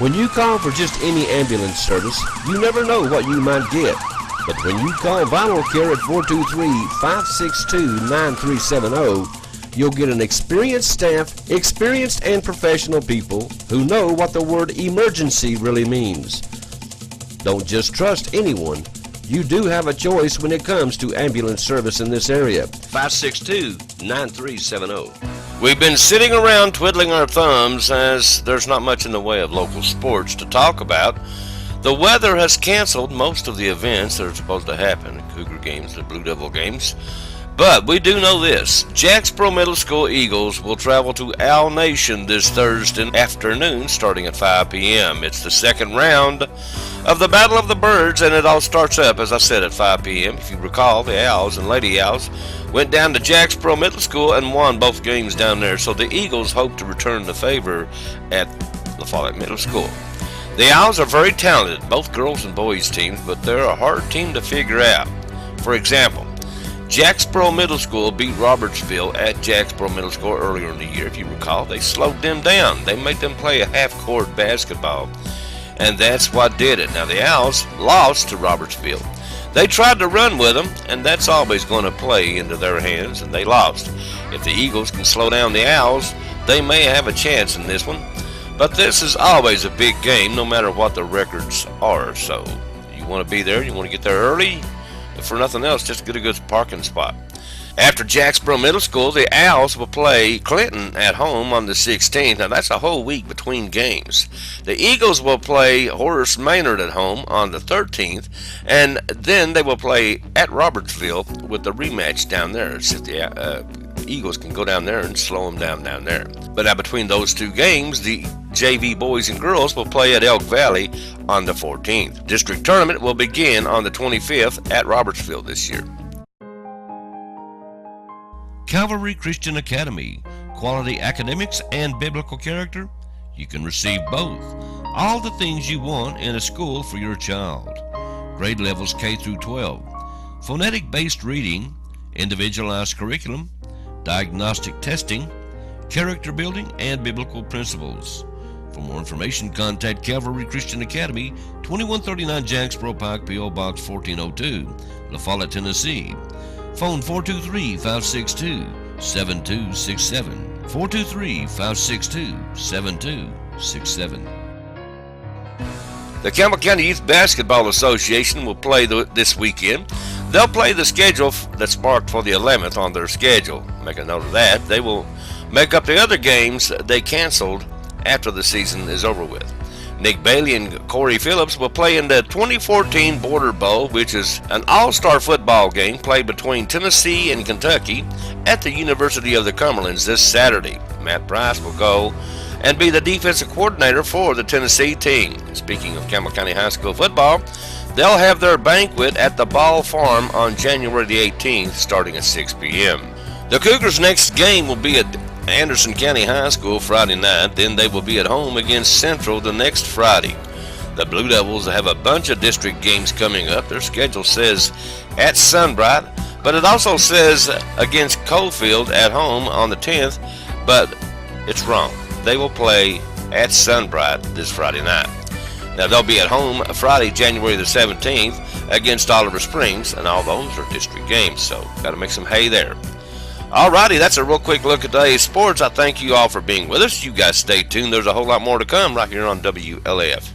When you call for just any ambulance service, you never know what you might get. But when you call Vital Care at 423-562-9370, you'll get an experienced staff, experienced and professional people who know what the word emergency really means. Don't just trust anyone. You do have a choice when it comes to ambulance service in this area. 562-9370. We've been sitting around twiddling our thumbs as there's not much in the way of local sports to talk about. The weather has canceled most of the events that are supposed to happen, the Cougar games, the Blue Devil games. But we do know this. Jacksboro Middle School Eagles will travel to Owl Nation this Thursday afternoon starting at 5 p.m. It's the second round of the Battle of the Birds, and it all starts up, as I said, at 5 p.m. If you recall, the Owls and Lady Owls went down to Jacksboro Middle School and won both games down there, so the Eagles hope to return the favor at La Follette Middle School. The Owls are very talented, both girls and boys teams, but they're a hard team to figure out. For example, Jacksboro Middle School beat Robertsville at Jacksboro Middle School earlier in the year. If you recall, they slowed them down. They made them play a half-court basketball, and that's what did it. Now, the Owls lost to Robertsville. They tried to run with them, and that's always going to play into their hands, and they lost. If the Eagles can slow down the Owls, they may have a chance in this one. But this is always a big game, no matter what the records are. So you want to be there, you want to get there early. If for nothing else, just get a good parking spot. After Jacksboro Middle School, the Owls will play Clinton at home on the 16th. Now, that's a whole week between games. The Eagles will play Horace Maynard at home on the 13th, and then they will play at Robertsville with the rematch down there. See if the Eagles can go down there and slow them down there. But now, between those two games, the JV boys and girls will play at Elk Valley on the 14th. District tournament will begin on the 25th at Robertsville this year. Calvary Christian Academy, quality academics and biblical character. You can receive both. All the things you want in a school for your child. Grade levels K through 12. Phonetic-based reading, individualized curriculum, diagnostic testing, character building, and biblical principles. For more information, contact Calvary Christian Academy, 2139 Jacksboro Pike, P.O. Box 1402, La Follette, Tennessee. Phone 423-562-7267. 423-562-7267. The Campbell County Youth Basketball Association will play this weekend. They'll play the schedule that's marked for the 11th on their schedule. Make a note of that. They will make up the other games they canceled after the season is over with. Nick Bailey and Corey Phillips will play in the 2014 Border Bowl, which is an all-star football game played between Tennessee and Kentucky at the University of the Cumberlands this Saturday. Matt Price will go and be the defensive coordinator for the Tennessee team. Speaking of Campbell County High School football, they'll have their banquet at the Ball Farm on January the 18th, starting at 6 p.m. The Cougars' next game will be at Anderson County High School Friday night. Then they will be at home against Central the next Friday. The Blue Devils have a bunch of district games coming up. Their schedule says at Sunbright, but it also says against Coalfield at home on the 10th, but it's wrong. They will play at Sunbright this Friday night. Now, they'll be at home Friday, January the 17th against Oliver Springs, and all those are district games, so got to make some hay there. Alrighty, that's a real quick look at today's sports. I thank you all for being with us. You guys stay tuned. There's a whole lot more to come right here on WLAF.